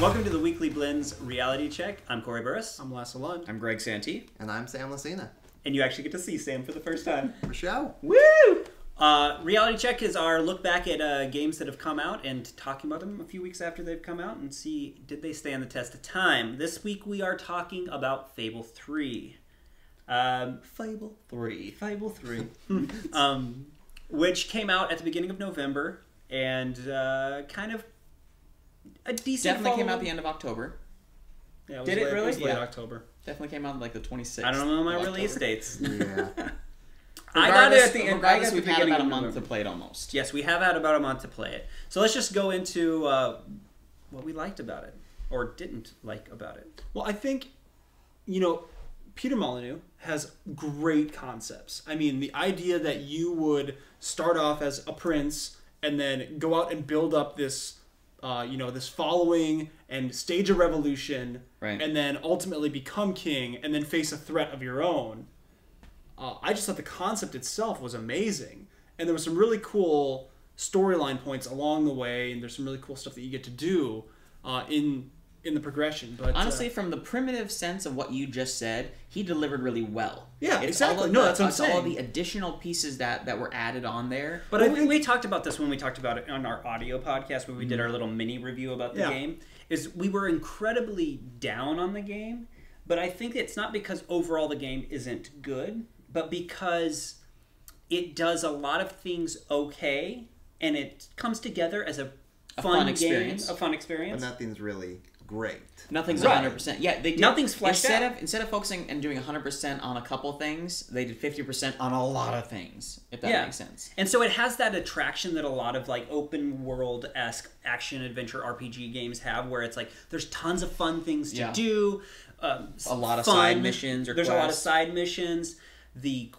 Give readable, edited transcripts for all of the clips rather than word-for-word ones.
Welcome to the Weekly Blends Reality Check. I'm Corey Burris. I'm Lasse Lund. I'm Greg Santee. And I'm Sam Lucina. And you actually get to see Sam for the first time. For show. Woo! Reality Check is our look back at games that have come out and talking about them a few weeks after they've come out and see did they stand the test of time. This week we are talking about Fable 3. Fable 3. Which came out at the beginning of November and kind of a decent Definitely came out the end of October. Yeah, it Did it late, really? It was late Yeah. October. Definitely came out like the 26th. I don't know my of release October. dates. Yeah. I got it at the end. Regardless, at the we've had beginning about a of month November. to play it almost. Yes, we have had about a month to play it. So let's just go into what we liked about it or didn't like about it. Well, I think, Peter Molyneux has great concepts. I mean, the idea that you would start off as a prince and then go out and build up this, this following and stage a revolution, Right. and then ultimately become king and then face a threat of your own. I just thought the concept itself was amazing, and there were some really cool storyline points along the way, and there's some really cool stuff that you get to do in the progression. But Honestly, from the primitive sense of what you just said, he delivered really well. Yeah, It's exactly. all of No, the- that's what I'm it's all saying. the additional pieces that were added on there. But Well, I think we talked about this when we talked about it on our audio podcast where we did our little mini review about the Yeah. game. Is we were incredibly down on the game, but I think it's not because overall the game isn't good, but because it does a lot of things okay, and it comes together as a fun game, experience. a fun But experience. nothing's really great. Nothing's Right. 100%. Yeah, they did, Nothing's fleshed out. Instead of focusing and doing 100% on a couple things, they did 50% on a lot of things. If that Yeah. makes sense. And so it has that attraction that a lot of like open world-esque action adventure RPG games have, where it's like there's tons of fun things to Yeah. do, A lot of fun. side missions or There's a lot of quests. side missions. The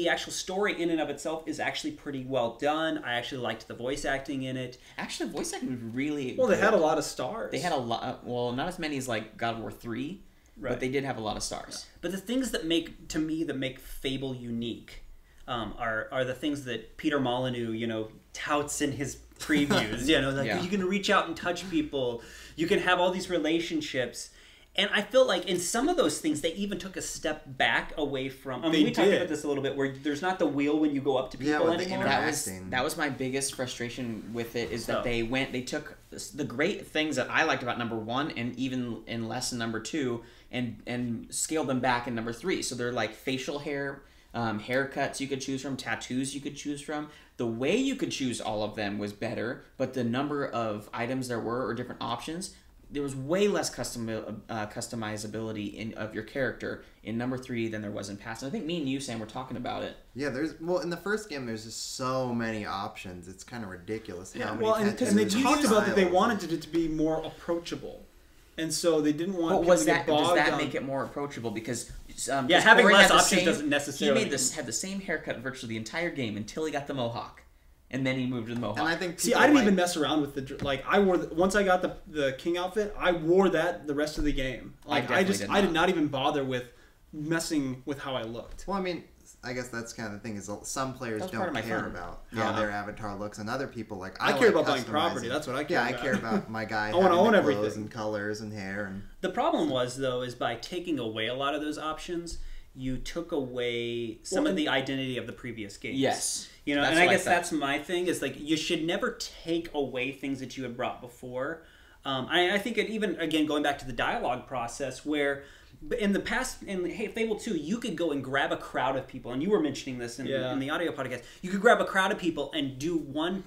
actual story in and of itself is actually pretty well done. I actually liked the voice acting in it. Actually, the voice acting was really well, they good. had a lot of stars. They had a lot. Well, not as many as like God of War 3, Right. but they did have a lot of stars. But the things that make Fable unique are the things that Peter Molyneux, touts in his previews. Like Yeah. you can reach out and touch people. You can have all these relationships. And I feel like in some of those things, they even took a step back away from. They we talked did. about this a little bit, where there's not the wheel when you go up to Yeah, people with the anymore. interaction. That was my biggest frustration with it is that Oh. they took the great things that I liked about number 1 and even in less in number 2 and scaled them back in number 3. So they're like facial hair, haircuts you could choose from, tattoos you could choose from. The way you could choose all of them was better, but the number of items there were or different options, there was way less customizability of your character in number 3 than there was in past. And I think me and you, Sam, were talking about it. Yeah, in the first game, there's just so many options. It's kind of ridiculous how many well, and tattoos they and talked about that they styles. wanted it to be more approachable, and so they didn't want But people was to that get does bogged that down. make it more approachable? Because Yeah, having Corey less had the options same- doesn't necessarily- He had the same haircut virtually the entire game until he got the mohawk, and then he moved to the mohawk. And I think See, people I didn't like- even mess around with I wore once I got the king outfit, I wore that the rest of the game. Like I definitely did did not even bother with messing with how I looked. Well, I mean, I guess that's kind of the thing is some players That's part don't of my care fun. about Yeah. how their avatar looks, and other people like I like care about buying customizing. property. That's what I care Yeah, about. I care about my guy I wanna having own the clothes everything. and colors and hair and The problem was, though, is by taking away a lot of those options, you took away some of the identity of the previous games. Yes. And That's I what I guess thought. that's my thing, is like, you should never take away things that you had brought before. I think even, again, going back to the dialogue process, where in the past, in Fable 2, you could go and grab a crowd of people, and you were mentioning this in the audio podcast, you could grab a crowd of people and do one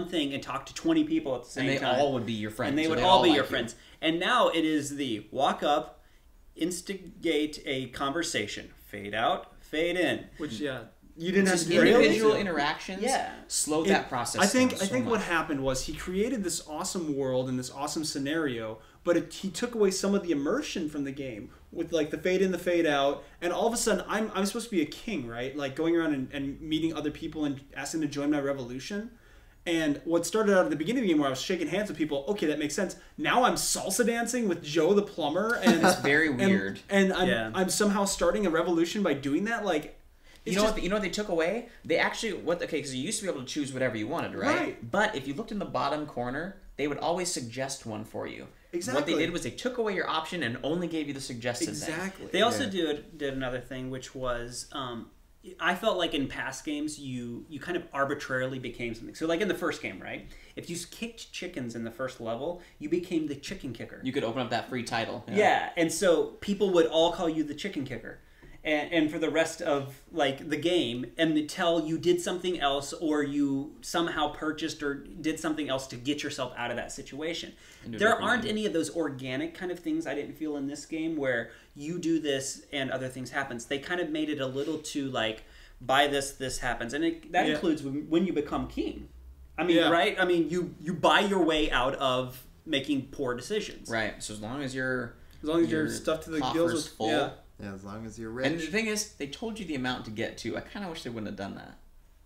thing and talk to 20 people at the same and time. they all would be your friends. And they so would they'd all be like your you. friends. And now it is the walk up, instigate a conversation, fade out, fade in. Which you didn't have Just to do that. individual interactions Yeah. slowed that process I think down so what much. happened was he created this awesome world and this awesome scenario, but he took away some of the immersion from the game with like the fade in, the fade out, and all of a sudden I'm supposed to be a king, right? Like going around and meeting other people and asking them to join my revolution. And what started out at the beginning of the game where I was shaking hands with people, okay, that makes sense. Now I'm salsa dancing with Joe the plumber, and It's very weird. And I'm somehow starting a revolution by doing that. Like, You know what they took away? They actually because you used to be able to choose whatever you wanted, right? Right. But if you looked in the bottom corner they would always suggest one for you. Exactly. What they did was they took away your option and only gave you the suggested thing. Exactly. They also did another thing, which was I felt like in past games you kind of arbitrarily became something. So like in the first game, right? If you kicked chickens in the first level, you became the chicken kicker. You could open up that free title. Yeah, and so people would all call you the chicken kicker. And for the rest of like the game, until you did something else or you somehow purchased or did something else to get yourself out of that situation. There aren't any of those organic kind of things I didn't feel in this game where you do this and other things happens. They kind of made it a little too like, buy this, this happens. And that includes when you become king. I mean, right? I mean, you buy your way out of making poor decisions. Right. So as long as your stuff to the gills is full. Yeah, as long as you're rich. And the thing is, they told you the amount to get to. I kind of wish they wouldn't have done that.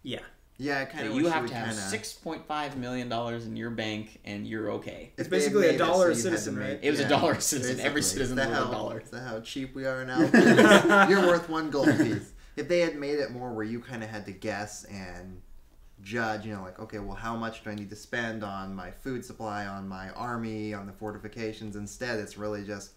Yeah. Yeah, I kind of you have to have $6.5 million in your bank, and you're okay. It's basically $1 a citizen, right? It was $1 a citizen. Basically. Every citizen was $1. Is that how cheap we are now? You're worth one gold piece. If they had made it more where you kind of had to guess and judge, you know, like, okay, well, how much do I need to spend on my food supply, on my army, on the fortifications? Instead, it's really just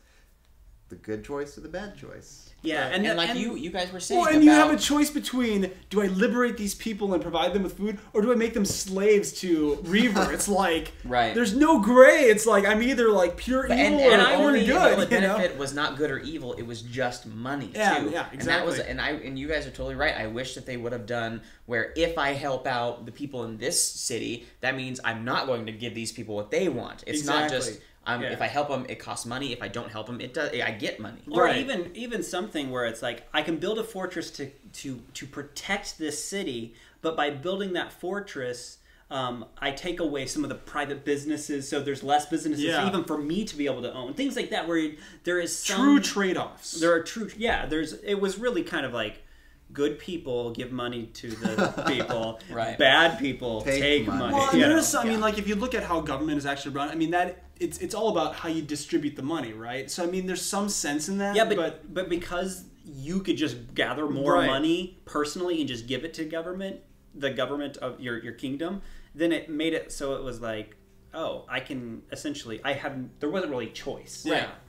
the good choice or the bad choice. Yeah, and like you guys were saying, and you have a choice between, do I liberate these people and provide them with food, or do I make them slaves to Reaver? It's like, there's no gray. It's like, I'm either like pure evil or good. The benefit was not good or evil. It was just money, too. Yeah, exactly. And you guys are totally right. I wish that they would have done where if I help out the people in this city, that means I'm not going to give these people what they want. It's not just... If I help them, it costs money. If I don't help them, I get money. Or even something where it's like I can build a fortress to protect this city, but by building that fortress, I take away some of the private businesses, so there's less businesses even for me to be able to own. Things like that where there is some true trade-offs. There are true it was really kind of like good people give money to the people. Bad people take money. Well, there's I mean, like if you look at how government is actually run, I mean that it's all about how you distribute the money, right? So I mean, there's some sense in that. Yeah, but because you could just gather more money personally and just give it to the government of your kingdom, then it made it so it was like, oh, I can essentially there wasn't really choice.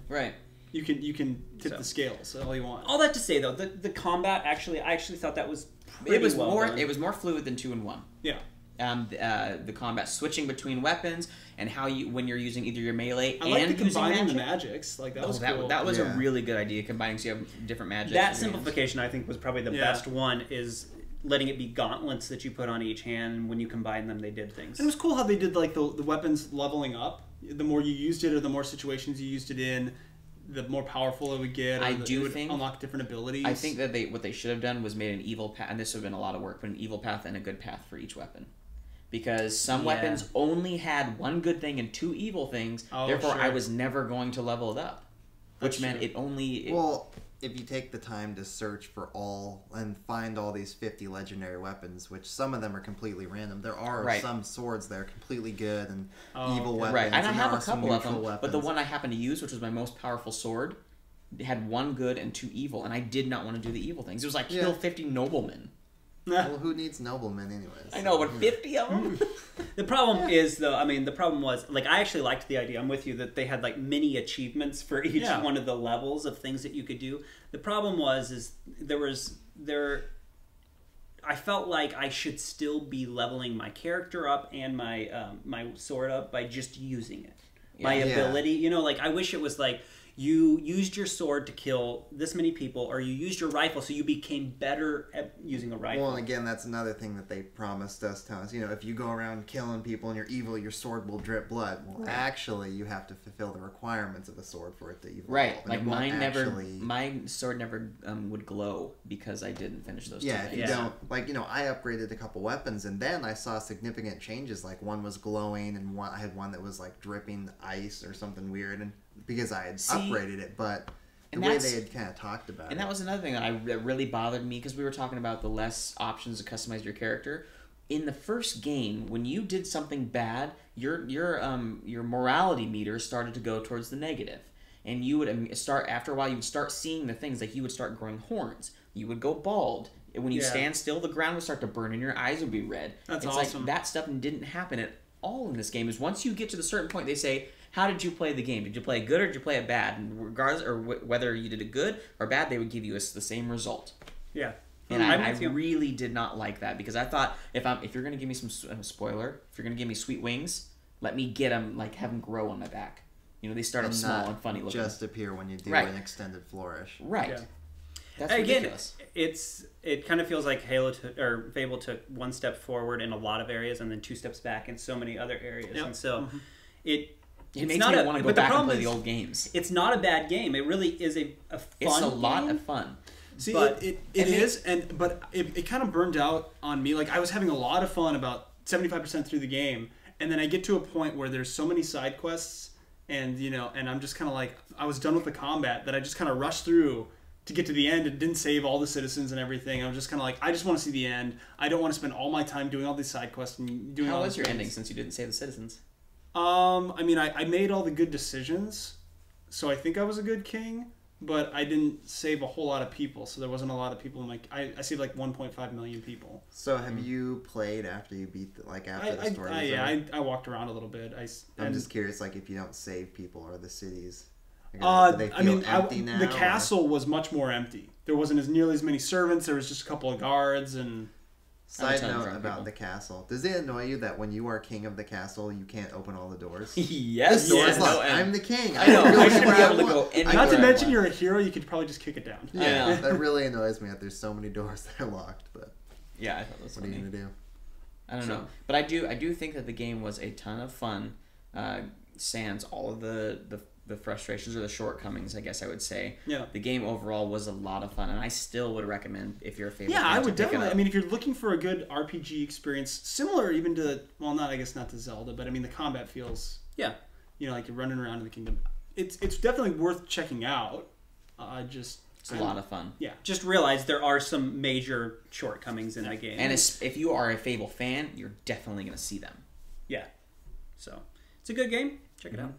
Right. You can tip the scales all you want. All that to say though, the combat I actually thought that was pretty well done. It was more fluid than 2 and 1. Yeah. The combat switching between weapons and how when you're using either your melee I like and combining the magics. Like that was cool. That was a really good idea, combining so you have different magics. That simplification I think was probably the best one, is letting it be gauntlets that you put on each hand, and when you combine them they did things. And it was cool how they did like the weapons leveling up. The more you used it or the more situations you used it in, the more powerful it would get. It would unlock different abilities. I think that what they should have done was made an evil path, and this would have been a lot of work, but an evil path and a good path for each weapon. Because some weapons only had 1 good thing and 2 evil things, therefore I was never going to level it up. Which meant it only... Well, if you take the time to search for all and find all these 50 legendary weapons, which some of them are completely random, there are some swords that are completely good and evil weapons. Right, and I have a couple of them, but the one I happened to use, which was my most powerful sword, had 1 good and 2 evil, and I did not want to do the evil things. It was like kill 50 noblemen. Well, who needs noblemen anyways? I know, but 50 of them? The problem is, though, I mean, the problem was, like, I actually liked the idea, I'm with you, that they had, like, mini achievements for each one of the levels of things that you could do. The problem was, I felt like I should still be leveling my character up and my my sword up by just using it. My ability, you know, like, I wish it was like, you used your sword to kill this many people, or you used your rifle so you became better at using a rifle. Well, and again, that's another thing that they promised us, telling us, you know, if you go around killing people and you're evil, your sword will drip blood. Well, actually, you have to fulfill the requirements of a sword for it to evolve. Right, like my sword never would glow because I didn't finish those 2 things. If you don't, like, you know, I upgraded a couple weapons, and then I saw significant changes, like one was glowing, and I had one that was, like, dripping ice or something weird, and because I had upgraded it, but the way they had kind of talked about it. And that was another thing that really bothered me, because we were talking about the less options to customize your character. In the first game, when you did something bad, your morality meter started to go towards the negative. And you would start, after a while, you would start seeing the things, like you would start growing horns. You would go bald. And when you stand still, the ground would start to burn and your eyes would be red. That's awesome. awesome. Like, that stuff didn't happen all in this game is once you get to the certain point, they say, how did you play the game? Did you play it good or did you play it bad? And regardless, or whether you did it good or bad, they would give you the same result. Yeah. And I really did not like that because I thought if you're going to give me some spoiler, if you're going to give me sweet wings, let me get them, like have them grow on my back. You know, they start off small and funny looking. Just appear when you do an extended flourish. Right. Yeah. That's again, ridiculous. it kind of feels like Fable took one step forward in a lot of areas and then 2 steps back in so many other areas, and so it it's makes not me want to go but the back and problem play is, the old games. It's not a bad game. It really is a fun. It's a lot game. of fun. See, But- it is, but it kind of burned out on me. Like, I was having a lot of fun about 75% through the game, and then I get to a point where there's so many side quests, and and I'm just kind of like, I was done with the combat that I just kind of rushed through to get to the end and didn't save all the citizens and everything. I was just kind of like, I just want to see the end. I don't want to spend all my time doing all these side quests and doing all How these was your things. ending since you didn't save the citizens? I mean, I made all the good decisions, so I think I was a good king, but I didn't save a whole lot of people, so there wasn't a lot of people in my... I saved like 1.5 million people. So have you played after you beat after the story was over? I walked around a little bit. I'm just curious, like, if you don't save people, or the cities... do they I mean, feel empty now, the or- castle was much more empty. There wasn't nearly as many servants. There was just a couple of guards, and Side ton of note drunk about people. the castle. Does it annoy you that when you are king of the castle, you can't open all the doors? Yes. This door yes, is locked. no end. I'm the king. I know. can go I should be anywhere able to want. go anywhere. not to I mention want. you're a hero, you could probably just kick it down. Yeah, know. that really annoys me that there's so many doors that are locked. But Yeah, I thought that was what are you funny. gonna do? I don't know, but I do think that the game was a ton of fun. Sans all of the frustrations or the shortcomings, I guess I would say. Yeah. The game overall was a lot of fun, and I still would recommend if you're a Fable Yeah, fan I to would pick it definitely. up. I mean, if you're looking for a good RPG experience, similar even to, well, not to Zelda, but I mean, the combat feels, Yeah. like you're running around in the kingdom. It's definitely worth checking out. It's a lot of fun. Yeah. Just realize there are some major shortcomings in the game. And if you are a Fable fan, you're definitely going to see them. yeah. So, it's a good game. Check it out.